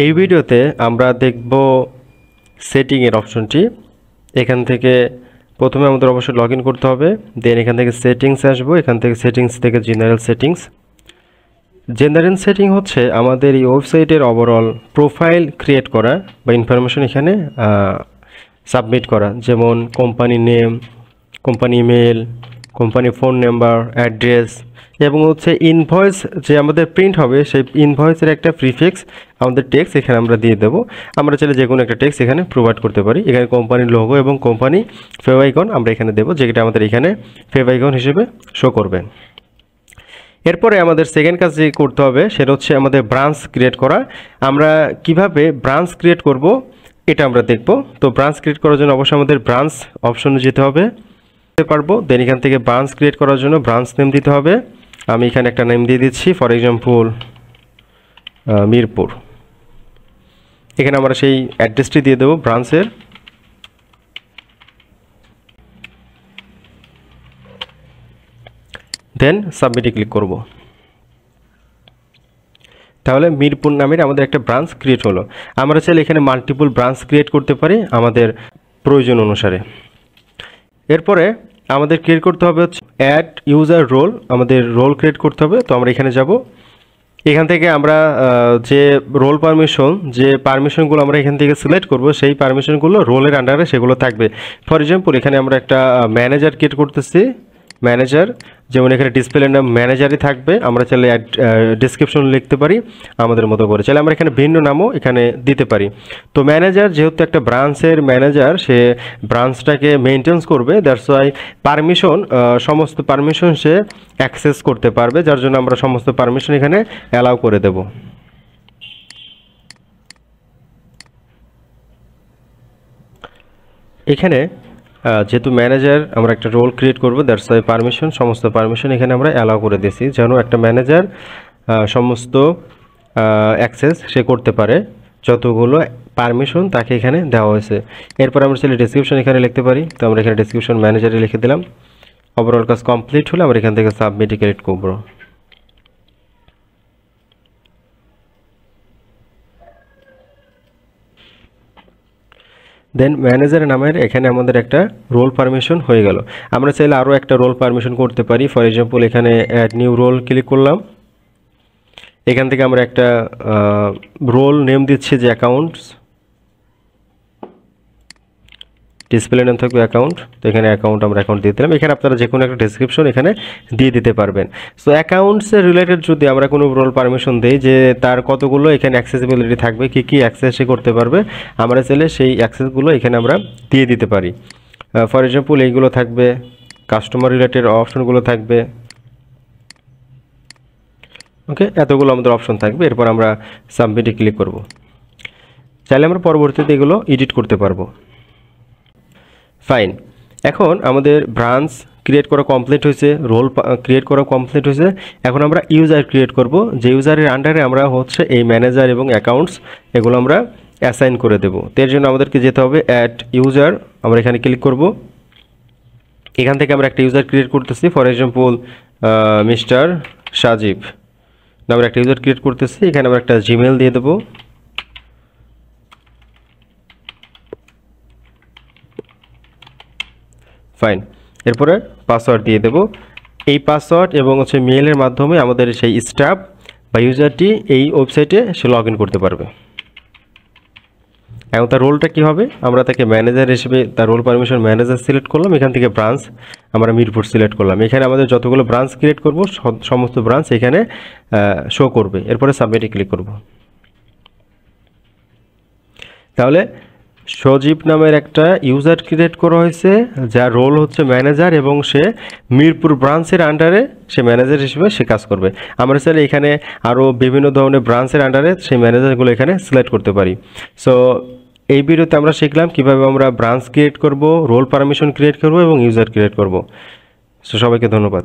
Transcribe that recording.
এই ভিডিওতে আমরা দেখব সেটিংয়ের অপশনটি। এখান থেকে প্রথমে আমাদের অবশ্যই লগ ইন করতে হবে, দেন এখান থেকে সেটিংস আসবো, এখান থেকে সেটিংস থেকে জেনারেল সেটিংস। জেনারেল সেটিং হচ্ছে আমাদের এই ওয়েবসাইটের ওভারঅল প্রোফাইল ক্রিয়েট করা বা ইনফরমেশন এখানে সাবমিট করা, যেমন company name, company email, company phone number, address এবং হচ্ছে ইনভয়েস যে আমাদের প্রিন্ট হবে সেই ইনভয়েসের একটা প্রিফিক্স আমাদের টেক্সট এখানে আমরা দিয়ে দেবো। আমরা চাইলে যে কোনো একটা টেক্সট এখানে প্রোভাইড করতে পারি। এখানে কোম্পানির লোগো এবং কোম্পানি ফেভ আইকন আমরা এখানে দেবো, যেটা আমাদের এখানে ফেভ আইকন হিসেবে শো করবে। এরপরে আমাদের সেকেন্ড কাজ যে করতে হবে সেটা হচ্ছে আমাদের ব্রাঞ্চ ক্রিয়েট করা। আমরা কিভাবে ব্রাঞ্চ ক্রিয়েট করব এটা আমরা দেখব। তো ব্রাঞ্চ ক্রিয়েট করার জন্য অবশ্যই আমাদের ব্রাঞ্চ অপশনে যেতে হবে, পারবো। দেন এখান থেকে ব্রাঞ্চ ক্রিয়েট করার জন্য ব্রাঞ্চ নেম দিতে হবে। আমি এখানে একটা নেম দিয়ে দিচ্ছি, ফর এক্সাম্পল মিরপুর। এখানে আমরা সেই অ্যাড্রেসটি দিয়ে দেবো ব্রাঞ্চের। দেন সাবমিটে ক্লিক করব। তাহলে মিরপুর নামের আমাদের একটা ব্রাঞ্চ ক্রিয়েট হলো। আমরা চাইলে এখানে মাল্টিপল ব্রাঞ্চ ক্রিয়েট করতে পারি আমাদের প্রয়োজন অনুসারে। এরপরে আমাদের ক্রিয়েট করতে হবে হচ্ছে অ্যাড ইউজার রোল, আমাদের রোল ক্রিয়েট করতে হবে। তো আমরা এখানে যাব, এখান থেকে আমরা যে রোল পারমিশন, যে পারমিশনগুলো আমরা এখান থেকে সিলেক্ট করব সেই পারমিশনগুলো রোলের আন্ডারে সেগুলো থাকবে। ফর এক্সাম্পল এখানে আমরা একটা ম্যানেজার ক্রিয়েট করতেছি, ম্যানেজার, যেমন এখানে ডিসপ্লের নাম ম্যানেজারই থাকবে। আমরা চাইলে ডিসক্রিপশন লিখতে পারি আমাদের মতো করে, চাইলে আমরা এখানে ভিন্ন নামও এখানে দিতে পারি। তো ম্যানেজার যেহেতু একটা ব্রাঞ্চের ম্যানেজার, সে ব্রাঞ্চটাকে মেনটেন্স করবে, দ্যাটস ওয়াই পারমিশন, সমস্ত পারমিশন সে অ্যাক্সেস করতে পারবে, যার জন্য আমরা সমস্ত পারমিশন এখানে অ্যালাউ করে দেব। এখানে যেহেতু ম্যানেজার আমরা একটা রোল ক্রিয়েট করব, দ্যাটস ওয়াই পারমিশন, সমস্ত পারমিশন এখানে আমরা অ্যালাউ করে দিয়েছি, যেন একটা ম্যানেজার সমস্ত অ্যাক্সেস সে করতে পারে, যতগুলো পারমিশন তাকে এখানে দেওয়া হয়েছে। এরপর আমরা চাইলে ডেসক্রিপশন এখানে লিখতে পারি। তো আমরা এখানে ডেসক্রিপশন ম্যানেজারে লিখে দিলাম। ওভারঅল কাজ কমপ্লিট হলে আমরা এখান থেকে সাবমিটে ক্লিক করব। দেন ম্যানেজার নামের এখানে আমাদের একটা রোল পারমিশন হয়ে গেল। আমরা চাইলে আরও একটা রোল পারমিশন করতে পারি। ফর এক্সাম্পল এখানে অ্যাড নিউ রোল ক্লিক করলাম। এখান থেকে আমরা একটা রোল নেম দিচ্ছি যে অ্যাকাউন্টস, ডিসপ্লে নেম থাকবে অ্যাকাউন্ট। তো এখানে অ্যাকাউন্ট আমরা অ্যাকাউন্ট দিয়ে দিলাম। এখানে আপনারা যে কোনো একটা ডেসক্রিপশন এখানে দিয়ে দিতে পারবেন। সো অ্যাকাউন্টসের রিলেটেড যদি আমরা কোনো রোল পারমিশন দিই, যে তার কতগুলো এখানে অ্যাক্সেসিবিলিটি থাকবে, কী কী অ্যাক্সেস সে করতে পারবে, আমরা চাইলে সেই অ্যাক্সেসগুলো এখানে আমরা দিয়ে দিতে পারি। ফর এক্সাম্পল এইগুলো থাকবে, কাস্টমার রিলেটেড অপশনগুলো থাকবে। ওকে, এতগুলো আমাদের অপশন থাকবে। এরপর আমরা সাবমিটে ক্লিক করব। চাইলে আমরা পরবর্তীতে এগুলো এডিট করতে পারবো। ফাইন, এখন আমাদের ব্রাঞ্চ ক্রিয়েট করা কমপ্লিট হয়েছে, রোল ক্রিয়েট করা কমপ্লিট হয়েছে। এখন আমরা ইউজার ক্রিয়েট করব, যে ইউজারের আন্ডারে আমরা হচ্ছে এই ম্যানেজার এবং অ্যাকাউন্টস এগুলো আমরা অ্যাসাইন করে দেব। তো এর জন্য আমাদেরকে যেতে হবে অ্যাড ইউজার, আমরা এখানে ক্লিক করব। এখান থেকে আমরা একটা ইউজার ক্রিয়েট করতেছি, ফর এক্সাম্পল মিস্টার সাজিব আমরা একটা ইউজার ক্রিয়েট করতেছি। এখানে আমরা একটা জিমেল দিয়ে দেবো। ফাইন, এরপরে পাসওয়ার্ড দিয়ে দেব। এই পাসওয়ার্ড এবং হচ্ছে মেইলের মাধ্যমে আমাদের সেই স্টাফ বা ইউজারটি এই ওয়েবসাইটে সে লগ ইন করতে পারবে। এখন তার রোলটা কী হবে, আমরা তাকে ম্যানেজার হিসেবে তার রোল পারমিশন ম্যানেজার সিলেক্ট করলাম। এখান থেকে ব্রাঞ্চ আমরা মিরপুর সিলেক্ট করলাম। এখানে আমাদের যতগুলো ব্রাঞ্চ ক্রিয়েট করব সমস্ত ব্রাঞ্চ এখানে শো করবে। এরপরে সাবমিটে ক্লিক করব। তাহলে সজীব নামের একটা ইউজার ক্রিয়েট করা হয়েছে, যার রোল হচ্ছে ম্যানেজার এবং সে মিরপুর ব্রাঞ্চের আন্ডারে সে ম্যানেজার হিসেবে সে কাজ করবে। আমরা চাইলে এখানে আরও বিভিন্ন ধরনের ব্রাঞ্চের আন্ডারে সেই ম্যানেজারগুলো এখানে সিলেক্ট করতে পারি। সো এই ভিডিওতে আমরা শিখলাম কীভাবে আমরা ব্রাঞ্চ ক্রিয়েট করব, রোল পারমিশন ক্রিয়েট করব এবং ইউজার ক্রিয়েট করব। সো সবাইকে ধন্যবাদ।